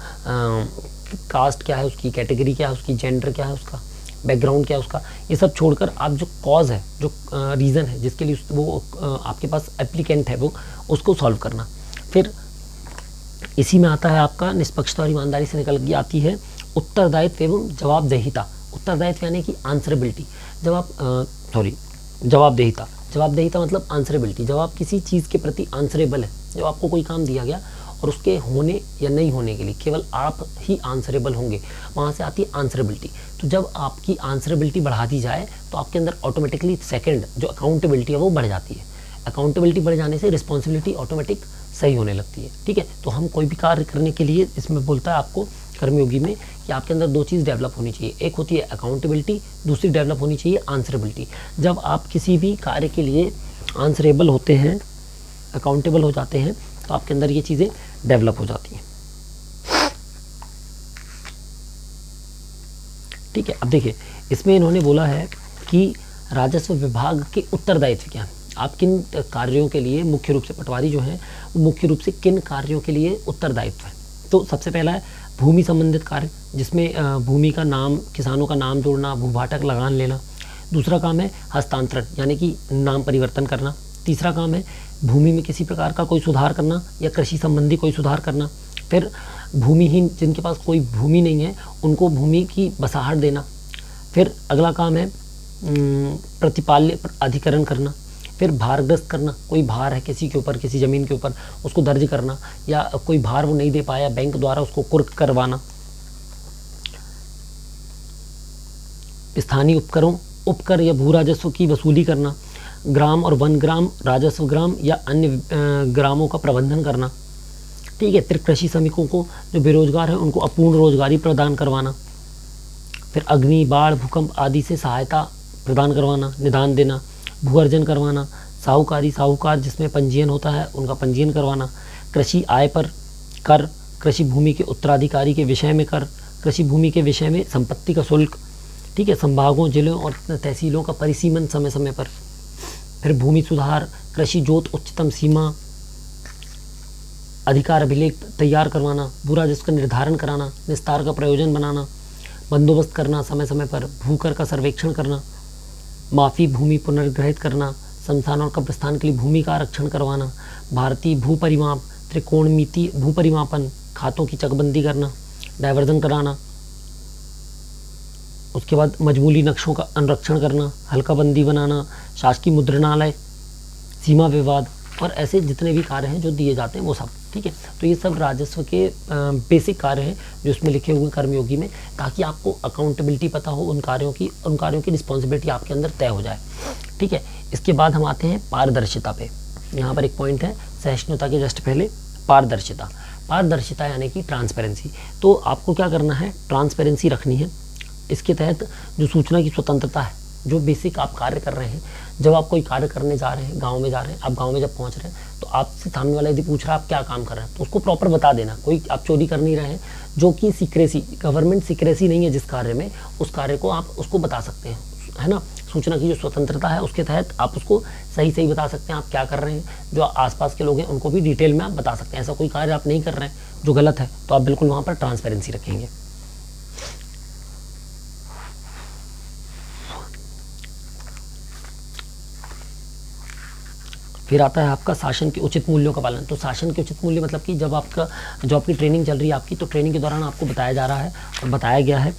कास्ट क्या है उसकी, कैटेगरी क्या है उसकी, जेंडर क्या है उसका, बैकग्राउंड क्या है उसका, ये सब छोड़कर आप जो कॉज है, जो रीज़न है जिसके लिए वो आपके पास एप्लीकेंट है, वो उसको सॉल्व करना। फिर इसी में आता है आपका निष्पक्षता और ईमानदारी से निकल के आती है उत्तरदायित्व एवं जवाबदेहिता। उत्तरदायित्व यानी कि आंसरेबिलिटी। जब आप जवाबदेहिता, जवाबदेहिता मतलब आंसरेबिलिटी। जब आप किसी चीज़ के प्रति आंसरेबल है, जब आपको कोई काम दिया गया और उसके होने या नहीं होने के लिए केवल आप ही आंसरेबल होंगे, वहाँ से आती है आंसरेबिलिटी। तो जब आपकी आंसरेबिलिटी बढ़ा दी जाए तो आपके अंदर ऑटोमेटिकली सेकंड जो अकाउंटेबिलिटी है वो बढ़ जाती है। अकाउंटेबिलिटी बढ़ जाने से रिस्पॉन्सिबिलिटी ऑटोमेटिक सही होने लगती है, ठीक है। तो हम कोई भी कार्य करने के लिए, इसमें बोलता है आपको कर्मयोगी में कि आपके अंदर 2 चीज़ डेवलप होनी चाहिए। एक होती है अकाउंटेबिलिटी, दूसरी डेवलप होनी चाहिए आंसरेबिलिटी। जब आप किसी भी कार्य के लिए आंसरेबल होते हैं, अकाउंटेबल हो जाते हैं, तो आपके अंदर ये चीज़ें डेवलप हो जाती हैं, ठीक है। अब देखिए इसमें इन्होंने बोला है कि राजस्व विभाग के उत्तरदायित्व क्या है। आप किन कार्यों के लिए मुख्य रूप से, पटवारी जो हैं वो मुख्य रूप से किन कार्यों के लिए उत्तरदायित्व है। तो सबसे पहला है भूमि संबंधित कार्य, जिसमें भूमि का नाम, किसानों का नाम जोड़ना, भूभाटक लगान लेना। दूसरा काम है हस्तांतरण, यानी कि नाम परिवर्तन करना। तीसरा काम है भूमि में किसी प्रकार का कोई सुधार करना या कृषि संबंधी कोई सुधार करना। फिर भूमिहीन, जिनके पास कोई भूमि नहीं है, उनको भूमि की बसाहट देना। फिर अगला काम है प्रतिपाल्य अधिकरण करना। फिर भारग्रस्त करना, कोई भार है किसी के ऊपर, किसी ज़मीन के ऊपर, उसको दर्ज करना, या कोई भार वो नहीं दे पाया, बैंक द्वारा उसको कुर्क करवाना। स्थानीय उपकरों उपकर या भू राजस्व की वसूली करना, ग्राम और वन ग्राम राजस्व ग्राम या अन्य ग्रामों का प्रबंधन करना, ठीक है। फिर कृषि श्रमिकों को जो बेरोजगार हैं उनको अपूर्ण रोजगारी प्रदान करवाना, फिर अग्नि, बाढ़, भूकंप आदि से सहायता प्रदान करवाना, निदान देना, भू अर्जन करवाना, साहूकार जिसमें पंजीयन होता है उनका पंजीयन करवाना, कृषि आय पर कर, कृषि भूमि के उत्तराधिकारी के विषय में कर, कृषि भूमि के विषय में संपत्ति का शुल्क, ठीक है। संभागों, जिलों और तहसीलों का परिसीमन समय समय पर, फिर भूमि सुधार, कृषि जोत उच्चतम सीमा, अधिकार अभिलेख तैयार करवाना, भू राजस्व का निर्धारण कराना, निस्तार का प्रयोजन बनाना, बंदोबस्त करना समय समय पर, भूकर का सर्वेक्षण करना, माफ़ी, भूमि पुनर्ग्रहित करना, श्मशान और कब्रिस्तान के लिए भूमि का आरक्षण करवाना, भारतीय भू परिमाप, त्रिकोणमिति भू परिमापन, खातों की चकबंदी करना, डायवर्जन कराना, उसके बाद मजमूली नक्शों का अनुरक्षण करना, हल्काबंदी बनाना, शासकीय मुद्रणालय, सीमा विवाद और ऐसे जितने भी कार्य हैं जो दिए जाते हैं वो सब, ठीक है। तो ये सब राजस्व के बेसिक कार्य हैं जो इसमें लिखे हुए कर्मयोगी में, ताकि आपको अकाउंटेबिलिटी पता हो उन कार्यों की रिस्पॉन्सिबिलिटी आपके अंदर तय हो जाए, ठीक है। इसके बाद हम आते हैं पारदर्शिता पे। यहाँ पर एक पॉइंट है सहिष्णुता के जस्ट पहले, पारदर्शिता यानी कि ट्रांसपेरेंसी। तो आपको क्या करना है, ट्रांसपेरेंसी रखनी है। इसके तहत जो सूचना की स्वतंत्रता है, जो बेसिक आप कार्य कर रहे हैं, जब आप कोई कार्य करने जा रहे हैं, गांव में जा रहे हैं, आप गांव में जब पहुंच रहे हैं तो आपसे सामने वाला यदि पूछ रहा है आप क्या काम कर रहे हैं तो उसको प्रॉपर बता देना। कोई आप चोरी कर नहीं रहे हैं, जो कि सीक्रेसी, गवर्नमेंट सीक्रेसी नहीं है जिस कार्य में, उस कार्य को आप उसको बता सकते हैं, है ना। सूचना की जो स्वतंत्रता है उसके तहत आप उसको सही सही बता सकते हैं आप क्या कर रहे हैं। जो आसपास के लोग हैं उनको भी डिटेल में आप बता सकते हैं। ऐसा कोई कार्य आप नहीं कर रहे हैं जो गलत है तो आप बिल्कुल वहाँ पर ट्रांसपेरेंसी रखेंगे। फिर आता है आपका शासन के उचित मूल्यों का पालन। तो शासन के उचित मूल्य मतलब कि जब आपकी ट्रेनिंग चल रही है आपकी, तो ट्रेनिंग के दौरान आपको बताया जा रहा है और बताया गया है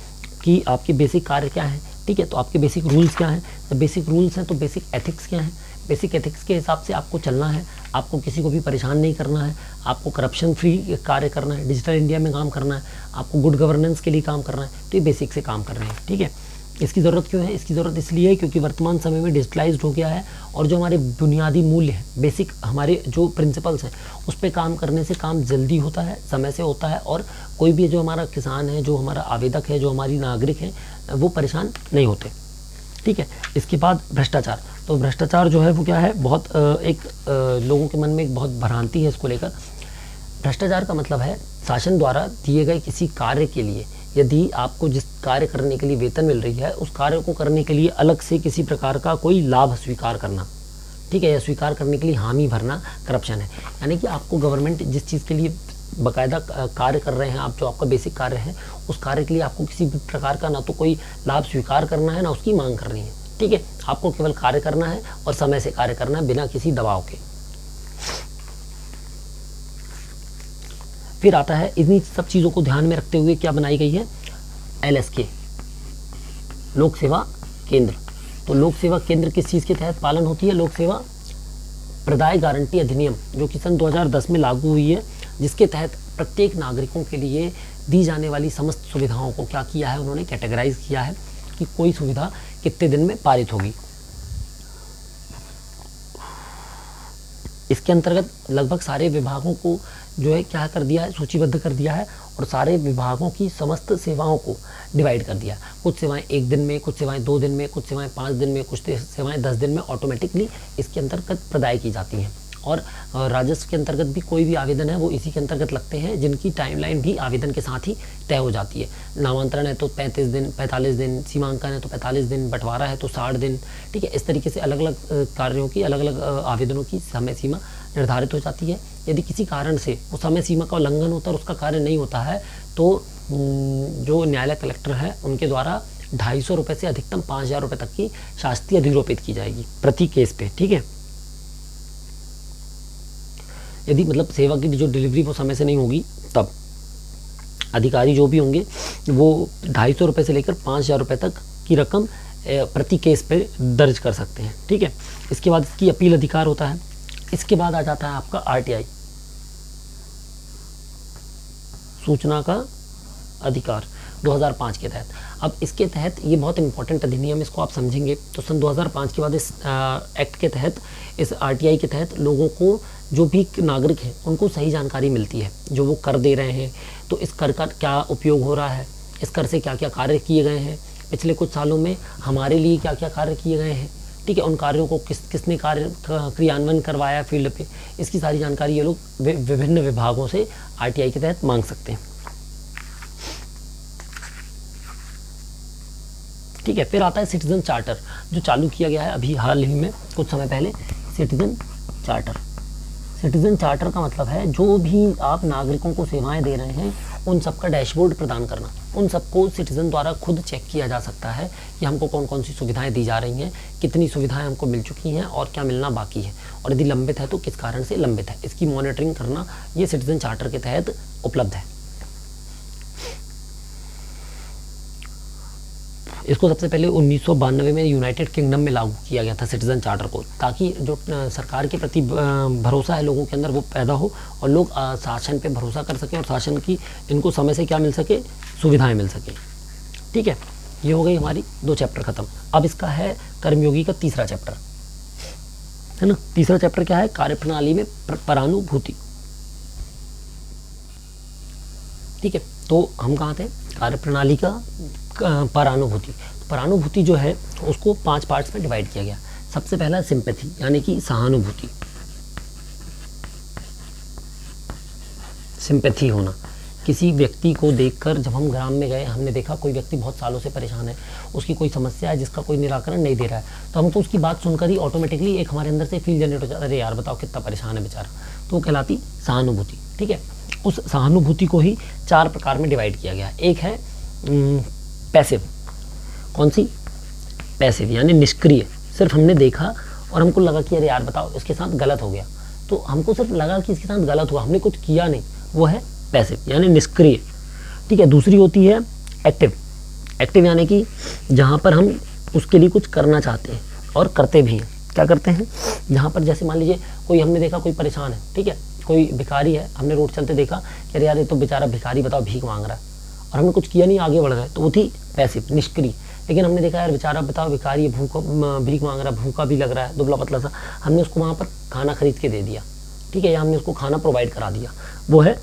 कि आपके बेसिक कार्य क्या है, ठीक है। तो आपके बेसिक रूल्स क्या हैं, जब बेसिक रूल्स हैं तो बेसिक एथिक्स क्या हैं, बेसिक एथिक्स के हिसाब से आपको चलना है, आपको किसी को भी परेशान नहीं करना है, आपको करप्शन फ्री कार्य करना है, डिजिटल इंडिया में काम करना है, आपको गुड गवर्नेंस के लिए काम करना है। तो ये बेसिक से काम कर रहे हैं, ठीक है। इसकी ज़रूरत क्यों है, इसकी ज़रूरत इसलिए है क्योंकि वर्तमान समय में डिजिटलाइज्ड हो गया है और जो हमारे बुनियादी मूल्य हैं, बेसिक हमारे जो प्रिंसिपल्स हैं, उस पर काम करने से काम जल्दी होता है, समय से होता है और कोई भी जो हमारा किसान है, जो हमारा आवेदक है, जो हमारी नागरिक हैं, वो परेशान नहीं होते, ठीक है। इसके बाद भ्रष्टाचार। तो भ्रष्टाचार जो है वो क्या है, बहुत लोगों के मन में एक बहुत भ्रांति है इसको लेकर। भ्रष्टाचार का मतलब है शासन द्वारा दिए गए किसी कार्य के लिए यदि आपको जिस कार्य करने के लिए वेतन मिल रही है उस कार्य को करने के लिए अलग से किसी प्रकार का कोई लाभ स्वीकार करना, ठीक है, या स्वीकार करने के लिए हामी भरना करप्शन है। यानी कि आपको गवर्नमेंट जिस चीज़ के लिए बाकायदा कार्य कर रहे हैं आप, जो आपका बेसिक कार्य है, उस कार्य के लिए आपको किसी भी प्रकार का ना तो कोई लाभ स्वीकार करना है ना उसकी मांग करनी है, ठीक है। आपको केवल कार्य करना है और समय से कार्य करना है बिना किसी दबाव के। फिर आता है इन्हीं सब चीज़ों को ध्यान में रखते हुए क्या बनाई गई है, LSK, लोक सेवा केंद्र। तो लोक सेवा केंद्र किस चीज़ के तहत पालन होती है, लोक सेवा प्रदाय गारंटी अधिनियम जो कि सन 2010 में लागू हुई है, जिसके तहत प्रत्येक नागरिकों के लिए दी जाने वाली समस्त सुविधाओं को क्या किया है, उन्होंने कैटेगराइज किया है कि कोई सुविधा कितने दिन में पारित होगी। इसके अंतर्गत लगभग सारे विभागों को जो है क्या कर दिया है, सूचीबद्ध कर दिया है और सारे विभागों की समस्त सेवाओं को डिवाइड कर दिया। कुछ सेवाएं 1 दिन में, कुछ सेवाएं 2 दिन में, कुछ सेवाएं 5 दिन में, कुछ सेवाएं 10 दिन में ऑटोमेटिकली इसके अंतर्गत प्रदाय की जाती हैं। और राजस्व के अंतर्गत भी कोई भी आवेदन है वो इसी के अंतर्गत लगते हैं, जिनकी टाइमलाइन भी आवेदन के साथ ही तय हो जाती है। नामांतरण है तो 35 दिन, 45 दिन, सीमांकन है तो 45 दिन, बंटवारा है तो 60 दिन, ठीक है। इस तरीके से अलग अलग कार्यों की, अलग अलग आवेदनों की समय सीमा निर्धारित हो जाती है। यदि किसी कारण से वो समय सीमा का उल्लंघन होता है और उसका कार्य नहीं होता है तो जो न्यायालय कलेक्टर है उनके द्वारा 250 रुपये से अधिकतम 5000 रुपये तक की शास्ति अधिरोपित की जाएगी प्रति केस पे, ठीक है। यदि मतलब सेवा की जो डिलीवरी वो समय से नहीं होगी तब अधिकारी जो भी होंगे वो 250 रुपये से लेकर 5000 रुपये तक की रकम प्रति केस पे दर्ज कर सकते हैं, ठीक है। इसके बाद इसकी अपील अधिकार होता है। इसके बाद आ जाता है आपका RTI, सूचना का अधिकार। 2005 के तहत। अब इसके तहत ये बहुत इंपॉर्टेंट अधिनियम, इसको आप समझेंगे तो सन 2005 के बाद इस एक्ट के तहत, इस आरटीआई के तहत लोगों को, जो भी नागरिक हैं उनको सही जानकारी मिलती है। जो वो कर दे रहे हैं तो इस कर का क्या उपयोग हो रहा है, इस कर से क्या क्या कार्य किए गए हैं, पिछले कुछ सालों में हमारे लिए क्या क्या कार्य किए गए हैं, ठीक है, उन कार्यों को किसने कार्य क्रियान्वयन करवाया फील्ड पे, इसकी सारी जानकारी ये लोग विभिन्न विभागों से आरटीआई के तहत मांग सकते हैं। ठीक है, फिर आता है सिटीजन चार्टर, जो चालू किया गया है अभी हाल ही में कुछ समय पहले। सिटीजन चार्टर, सिटीजन चार्टर का मतलब है जो भी आप नागरिकों को सेवाएं दे रहे हैं उन सब का डैशबोर्ड प्रदान करना। उन सबको सिटीजन द्वारा खुद चेक किया जा सकता है कि हमको कौन कौन सी सुविधाएं दी जा रही हैं, कितनी सुविधाएं हमको मिल चुकी हैं और क्या मिलना बाकी है, और यदि लंबित है तो किस कारण से लंबित है, इसकी मॉनिटरिंग करना ये सिटीजन चार्टर के तहत उपलब्ध है। इसको सबसे पहले 1992 में यूनाइटेड किंगडम में लागू किया गया था सिटीजन चार्टर को, ताकि जो सरकार के प्रति भरोसा है लोगों के अंदर वो पैदा हो और लोग शासन पे भरोसा कर सकें और शासन की इनको समय से क्या मिल सके, सुविधाएं मिल सके। ठीक है, ये हो गई हमारी 2 चैप्टर खत्म। अब इसका है कर्मयोगी का तीसरा चैप्टर, है ना। तीसरा चैप्टर क्या है, कार्यप्रणाली में परानुभूति। ठीक है, तो हम कहाँ थे, कार्यप्रणाली का परानुभूति। परानुभूति जो है उसको 5 पार्ट्स में डिवाइड किया गया। सबसे पहला सिंपैथी, यानी कि सहानुभूति, सिंपैथी होना। किसी व्यक्ति को देखकर, जब हम ग्राम में गए, हमने देखा कोई व्यक्ति बहुत सालों से परेशान है, उसकी कोई समस्या है जिसका कोई निराकरण नहीं दे रहा है, तो हमको उसकी बात सुनकर ही ऑटोमेटिकली एक हमारे अंदर से फील जनरेट हो जाता है, अरे यार बताओ कितना परेशान है बेचारा, तो वो कहलाती सहानुभूति। ठीक है, उस सहानुभूति को ही 4 प्रकार में डिवाइड किया गया। एक है पैसिव, कौन सी, पैसिव यानी निष्क्रिय, सिर्फ हमने देखा और हमको लगा कि अरे यार बताओ इसके साथ गलत हो गया, तो हमको सिर्फ लगा कि इसके साथ गलत हुआ, हमने कुछ किया नहीं, वो है पैसिव यानी निष्क्रिय। ठीक है, दूसरी होती है एक्टिव। एक्टिव यानी कि जहाँ पर हम उसके लिए कुछ करना चाहते हैं और करते भी हैं। क्या करते हैं, जहाँ पर जैसे मान लीजिए कोई, हमने देखा कोई परेशान है, ठीक है, कोई भिखारी है, हमने रोड चलते देखा कि अरे यार ये तो बेचारा भिखारी बताओ भीख मांग रहा है, और हमने कुछ किया नहीं, आगे बढ़ गए, तो वो थी पैसिव, निष्क्रिय। लेकिन हमने देखा यार बेचारा बताओ भिखारी भीख मांग रहा है, भूखा भी लग रहा है, दुबला पतला सा, हमने उसको वहाँ पर खाना खरीद के दे दिया, ठीक है, या हमने उसको खाना प्रोवाइड करा दिया, वो है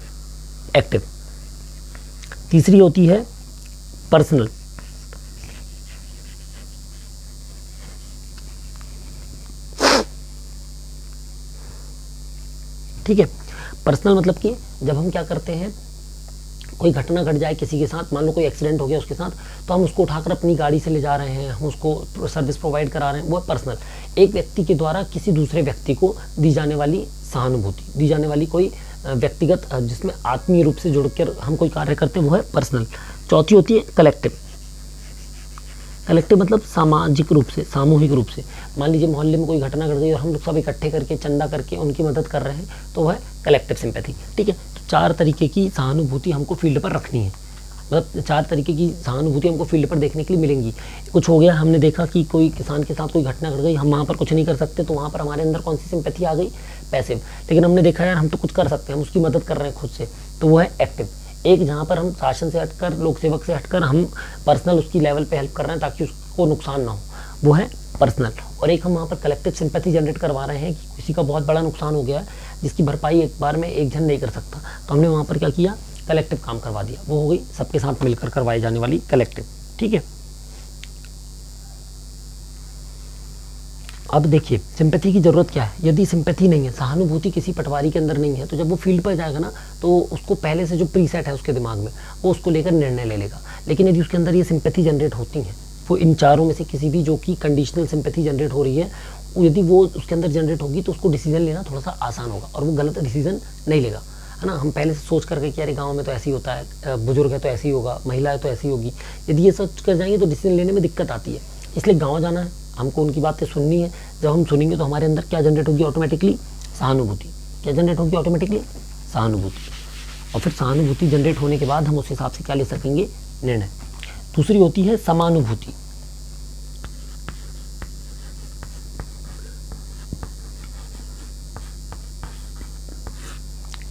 एक्टिव। तीसरी होती है पर्सनल। ठीक है, पर्सनल मतलब कि जब हम क्या करते हैं, कोई घटना घट जाए किसी के साथ, मान लो कोई एक्सीडेंट हो गया उसके साथ, तो हम उसको उठाकर अपनी गाड़ी से ले जा रहे हैं, हम उसको सर्विस प्रोवाइड करा रहे हैं, वो है पर्सनल। एक व्यक्ति के द्वारा किसी दूसरे व्यक्ति को दी जाने वाली सहानुभूति, दी जाने वाली कोई व्यक्तिगत, जिसमें आत्मीय रूप से जुड़कर हम कोई कार्य करते हैं, वो है पर्सनल। चौथी होती है कलेक्टिव। कलेक्टिव मतलब सामाजिक रूप से, सामूहिक रूप से। मान लीजिए मोहल्ले में कोई घटना घट गई और हम लोग सब इकट्ठे करके चंदा करके उनकी मदद कर रहे हैं, तो वह है कलेक्टिव सिंपैथी। ठीक है, तो 4 तरीके की सहानुभूति हमको फील्ड पर रखनी है, मतलब 4 तरीके की सहानुभूति हमको फील्ड पर देखने के लिए मिलेंगी। कुछ हो गया, हमने देखा कि कोई किसान के साथ कोई घटना घट गई, हम वहाँ पर कुछ नहीं कर सकते, तो वहाँ पर हमारे अंदर कौन सी सिंपैथी आ गई, पैसिव। लेकिन हमने देखा यार हम तो कुछ कर सकते हैं, हम उसकी मदद कर रहे हैं खुद से, तो वो है एक्टिव। एक जहाँ पर हम शासन से हटकर, लोक सेवक से हटकर हम पर्सनल उसकी लेवल पे हेल्प कर रहे हैं ताकि उसको नुकसान ना हो, वो है पर्सनल। और एक हम वहाँ पर कलेक्टिव सिंपैथी जनरेट करवा रहे हैं कि किसी का बहुत बड़ा नुकसान हो गया है जिसकी भरपाई एक बार में एक जन नहीं कर सकता, तो हमने वहाँ पर क्या किया, कलेक्टिव काम करवा दिया, वो हो गई सबके साथ मिलकर करवाई जाने वाली कलेक्टिव। ठीक है, अब देखिए सिंपैथी की ज़रूरत क्या है। यदि सिंपैथी नहीं है, सहानुभूति किसी पटवारी के अंदर नहीं है, तो जब वो फील्ड पर जाएगा ना, तो उसको पहले से जो प्रीसेट है उसके दिमाग में, वो उसको लेकर निर्णय ले लेगा। लेकिन यदि उसके अंदर ये सिंपैथी जनरेट होती है, वो इन चारों में से किसी भी जो कि कंडीशनल सिंपैथी जनरेट हो रही है, यदि वो उसके अंदर जनरेट होगी, तो उसको डिसीजन लेना थोड़ा सा आसान होगा और वो गलत डिसीजन नहीं लेगा, है ना। हम पहले से सोच करके कि अरे गाँव में तो ऐसे ही होता है, बुजुर्ग है तो ऐसे ही होगा, महिला है तो ऐसी होगी, यदि ये सोच कर जाएंगे तो डिसीजन लेने में दिक्कत आती है। इसलिए गाँव जाना है, हमको उनकी बातें सुननी है। जब हम सुनेंगे तो हमारे अंदर क्या जनरेट होगी, ऑटोमेटिकली सहानुभूति। क्या जनरेट होगी ऑटोमेटिकली, सहानुभूति। और फिर सहानुभूति जनरेट होने के बाद हम उस हिसाब से क्या ले सकेंगे, निर्णय। दूसरी होती है समानुभूति।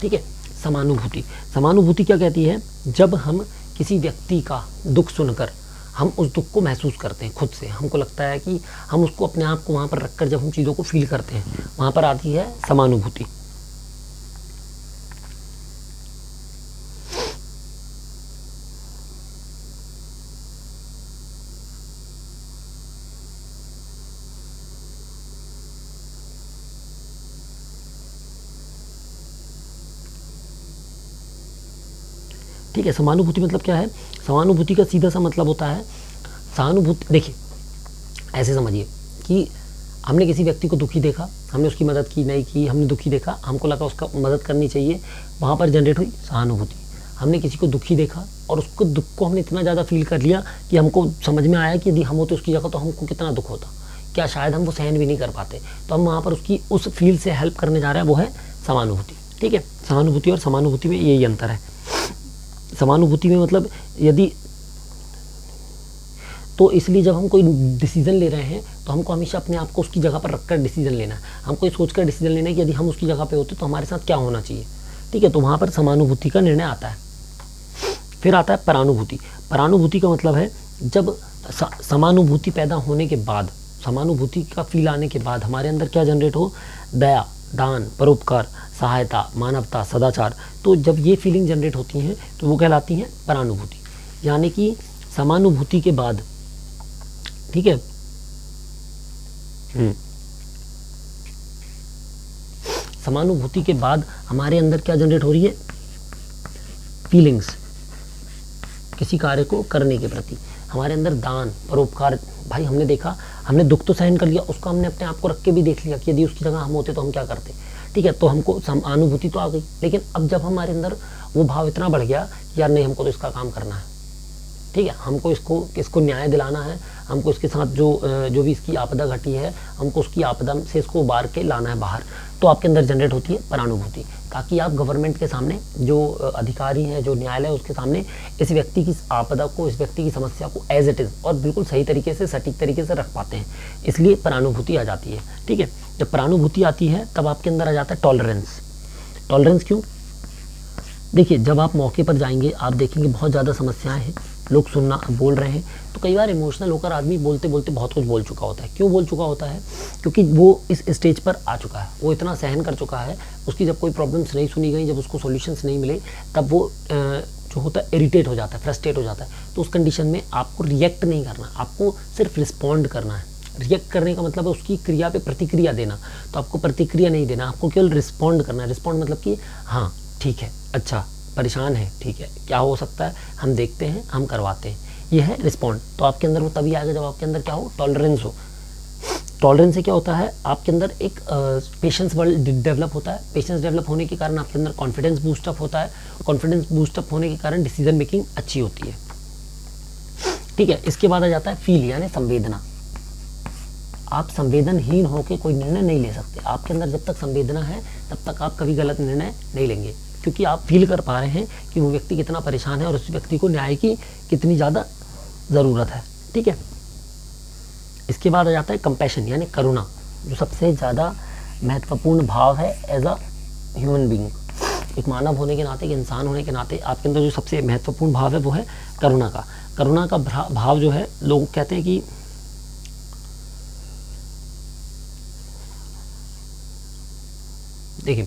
ठीक है, समानुभूति। समानुभूति क्या कहती है, जब हम किसी व्यक्ति का दुख सुनकर हम उस दुख को महसूस करते हैं खुद से, हमको लगता है कि हम उसको अपने आप को वहाँ पर रखकर जब हम चीज़ों को फील करते हैं, वहाँ पर आती है समानुभूति। ठीक है, समानुभूति मतलब क्या है? समानुभूति का सीधा सा मतलब होता है सहानुभूति। देखिए ऐसे समझिए कि हमने किसी व्यक्ति को दुखी देखा, हमने उसकी मदद की नहीं की, हमने दुखी देखा, हमको लगा उसका मदद करनी चाहिए, वहाँ पर जनरेट हुई सहानुभूति। हमने किसी को दुखी देखा और उसको दुख को हमने इतना ज़्यादा फील कर लिया कि हमको समझ में आया कि यदि हम होते उसकी जगह तो हमको कितना दुख होता, क्या शायद हम वो सहन भी नहीं कर पाते, तो हम वहाँ पर उसकी उस फील से हेल्प करने जा रहे हैं, वो है समानुभूति। ठीक है, सहानुभूति और समानुभूति में यही अंतर है। समानुभूति में मतलब यदि तो इसलिए जब हम कोई डिसीजन ले रहे हैं तो हमको हमेशा अपने आप को उसकी जगह पर रखकर डिसीजन लेना है। हमको ये सोचकर डिसीजन लेना है कि यदि हम उसकी जगह पे होते तो हमारे साथ क्या होना चाहिए। ठीक है, तो वहाँ पर समानुभूति का निर्णय आता है। फिर आता है परानुभूति। परानुभूति का मतलब है जब समानुभूति पैदा होने के बाद, समानुभूति का फील आने के बाद हमारे अंदर क्या जनरेट हो, दया, दान, परोपकार, सहायता, मानवता, सदाचार। तो जब ये फीलिंग जनरेट होती हैं तो वो कहलाती हैं परानुभूति। यानी कि समानुभूति के बाद, ठीक है, समानुभूति के बाद हमारे अंदर क्या जनरेट हो रही है, फीलिंग्स किसी कार्य को करने के प्रति। हमारे अंदर दान, परोपकार, भाई हमने देखा, हमने दुख तो सहन कर लिया, उसको हमने अपने आप को रख के भी देख लिया कि यदि उसकी जगह हम होते तो हम क्या करते। ठीक है, तो हमको अनुभूति तो आ गई, लेकिन अब जब हमारे अंदर वो भाव इतना बढ़ गया यार नहीं, हमको तो इसका काम करना है। ठीक है, हमको इसको न्याय दिलाना है, हमको इसके साथ जो भी इसकी आपदा घटी है, हमको उसकी आपदा से इसको उबार के लाना है बाहर। तो आपके अंदर जनरेट होती है परानुभूति, ताकि आप गवर्नमेंट के सामने, जो अधिकारी हैं, जो न्यायालय है, उसके सामने इस व्यक्ति की आपदा को, इस व्यक्ति की समस्या को एज इट इज़ और बिल्कुल सही तरीके से, सटीक तरीके से रख पाते हैं। इसलिए परानुभूति आ जाती है। ठीक है, जब परानुभूति आती है तब आपके अंदर आ जाता है टॉलरेंस। टॉलरेंस क्यों? देखिए, जब आप मौके पर जाएंगे आप देखेंगे बहुत ज़्यादा समस्याएं हैं, लोग बोल रहे हैं, तो कई बार इमोशनल होकर आदमी बोलते बोलते बहुत कुछ बोल चुका होता है। क्यों बोल चुका होता है? क्योंकि वो इस स्टेज पर आ चुका है, वो इतना सहन कर चुका है, उसकी जब कोई प्रॉब्लम्स नहीं सुनी गई, जब उसको सॉल्यूशंस नहीं मिले, तब वो जो होता है इरिटेट हो जाता है, फ्रस्ट्रेट हो जाता है। तो उस कंडीशन में आपको रिएक्ट नहीं करना, आपको सिर्फ रिस्पॉन्ड करना है। रिएक्ट करने का मतलब है उसकी क्रिया पे प्रतिक्रिया देना, तो आपको प्रतिक्रिया नहीं देना, आपको केवल रिस्पॉन्ड करना है। रिस्पॉन्ड मतलब कि हाँ ठीक है, अच्छा परेशान है, ठीक है, क्या हो सकता है, हम देखते हैं, हम करवाते हैं, ये है रिस्पॉन्ड। तो आपके अंदर वो तभी आएगा जब आपके अंदर क्या हो, टॉलरेंस हो। टॉलरेंस से क्या होता है, आपके अंदर एक पेशेंस डेवलप होता है। पेशेंस डेवलप होने के कारण आपके अंदर कॉन्फिडेंस बूस्टअप होता है। कॉन्फिडेंस बूस्टअप होने के कारण डिसीजन मेकिंग अच्छी होती है। ठीक है, इसके बाद आ जाता है फील, यानी संवेदना। आप संवेदनहीन होकर कोई निर्णय नहीं ले सकते। आपके अंदर जब तक संवेदना है तब तक आप कभी गलत निर्णय नहीं लेंगे, क्योंकि आप फील कर पा रहे हैं कि वो व्यक्ति कितना परेशान है और उस व्यक्ति को न्याय की कितनी ज़्यादा ज़रूरत है। ठीक है, इसके बाद आ जाता है कंपैशन, यानी करुणा, जो सबसे ज़्यादा महत्वपूर्ण भाव है एज अ ह्यूमन बीइंग। एक मानव होने के नाते, एक इंसान होने के नाते आपके अंदर जो सबसे महत्वपूर्ण भाव है वो है करुणा का। करुणा का भाव जो है, लोग कहते हैं कि देखिए,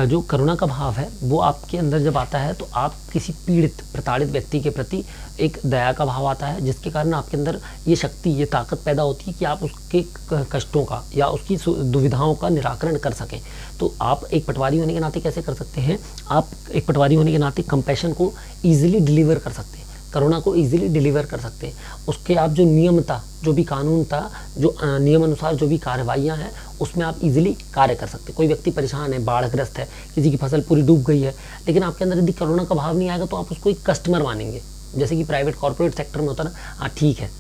जो करुणा का भाव है वो आपके अंदर जब आता है तो आप किसी पीड़ित, प्रताड़ित व्यक्ति के प्रति एक दया का भाव आता है, जिसके कारण आपके अंदर ये शक्ति, ये ताकत पैदा होती है कि आप उसके कष्टों का या उसकी दुविधाओं का निराकरण कर सकें। तो आप एक पटवारी होने के नाते कैसे कर सकते हैं, आप एक पटवारी होने के नाते कंपैशन को ईजिली डिलीवर कर सकते हैं, करुणा को इजीली डिलीवर कर सकते हैं। उसके आप जो नियम था, जो भी कानून था, जो नियम अनुसार जो भी कार्रवाइयाँ हैं, उसमें आप इजीली कार्य कर सकते हैं। कोई व्यक्ति परेशान है, बाढ़ग्रस्त है, किसी की फसल पूरी डूब गई है, लेकिन आपके अंदर यदि करुणा का भाव नहीं आएगा तो आप उसको एक कस्टमर मानेंगे। जैसे कि प्राइवेट कॉर्पोरेट सेक्टर में होता है ना, हाँ ठीक है,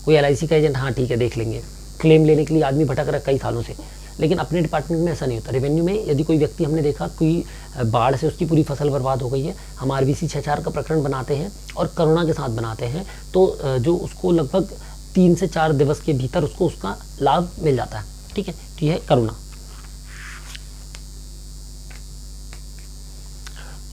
कोई LIC का एजेंट, हाँ ठीक है देख लेंगे, क्लेम लेने के लिए आदमी भटक रहा है कई सालों से। लेकिन अपने डिपार्टमेंट में ऐसा नहीं होता। रेवेन्यू में यदि कोई व्यक्ति, हमने देखा कोई बाढ़ से उसकी पूरी फसल बर्बाद हो गई है, हम RBC 6/4 का प्रकरण बनाते हैं और करुणा के साथ बनाते हैं, तो जो उसको लगभग 3 से 4 दिवस के भीतर उसको उसका लाभ मिल जाता है। ठीक है, तो यह है करुणा।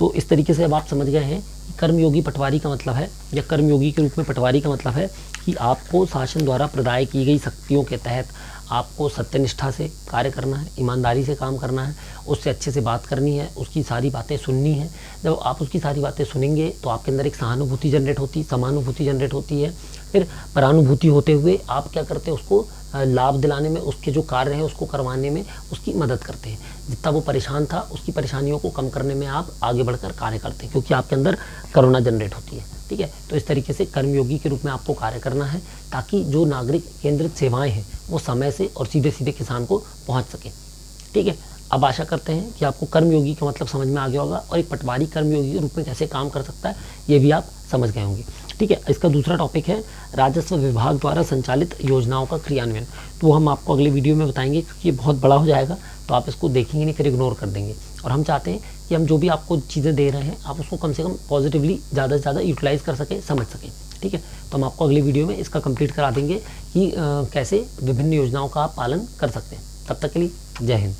तो इस तरीके से अब आप समझ गए हैं कि कर्मयोगी पटवारी का मतलब है, या कर्मयोगी के रूप में पटवारी का मतलब है कि आपको शासन द्वारा प्रदाय की गई शक्तियों के तहत आपको सत्यनिष्ठा से कार्य करना है, ईमानदारी से काम करना है, उससे अच्छे से बात करनी है, उसकी सारी बातें सुननी है। जब आप उसकी सारी बातें सुनेंगे तो आपके अंदर एक सहानुभूति जनरेट होती, समानुभूति जनरेट होती है। फिर परानुभूति होते हुए आप क्या करते हैं, उसको लाभ दिलाने में, उसके जो कार्य हैं उसको करवाने में उसकी मदद करते हैं। जितना वो परेशान था उसकी परेशानियों को कम करने में आप आगे बढ़कर कार्य करते हैं, क्योंकि आपके अंदर करुणा जनरेट होती है। ठीक है, तो इस तरीके से कर्मयोगी के रूप में आपको कार्य करना है, ताकि जो नागरिक केंद्रित सेवाएं हैं वो समय से और सीधे सीधे किसान को पहुंच सके। ठीक है, अब आशा करते हैं कि आपको कर्मयोगी का मतलब समझ में आ गया होगा, और एक पटवारी कर्मयोगी के रूप में कैसे काम कर सकता है ये भी आप समझ गए होंगे। ठीक है, इसका दूसरा टॉपिक है राजस्व विभाग द्वारा संचालित योजनाओं का क्रियान्वयन। तो वो हम आपको अगले वीडियो में बताएंगे, क्योंकि ये बहुत बड़ा हो जाएगा, तो आप इसको देखेंगे नहीं, फिर इग्नोर कर देंगे। और हम चाहते हैं कि हम जो भी आपको चीज़ें दे रहे हैं आप उसको कम से कम पॉजिटिवली ज़्यादा से ज़्यादा यूटिलाइज़ कर सकें, समझ सकें। ठीक है, तो हम आपको अगले वीडियो में इसका कंप्लीट करा देंगे कि कैसे विभिन्न योजनाओं का आप पालन कर सकते हैं। तब तक के लिए जय हिंद।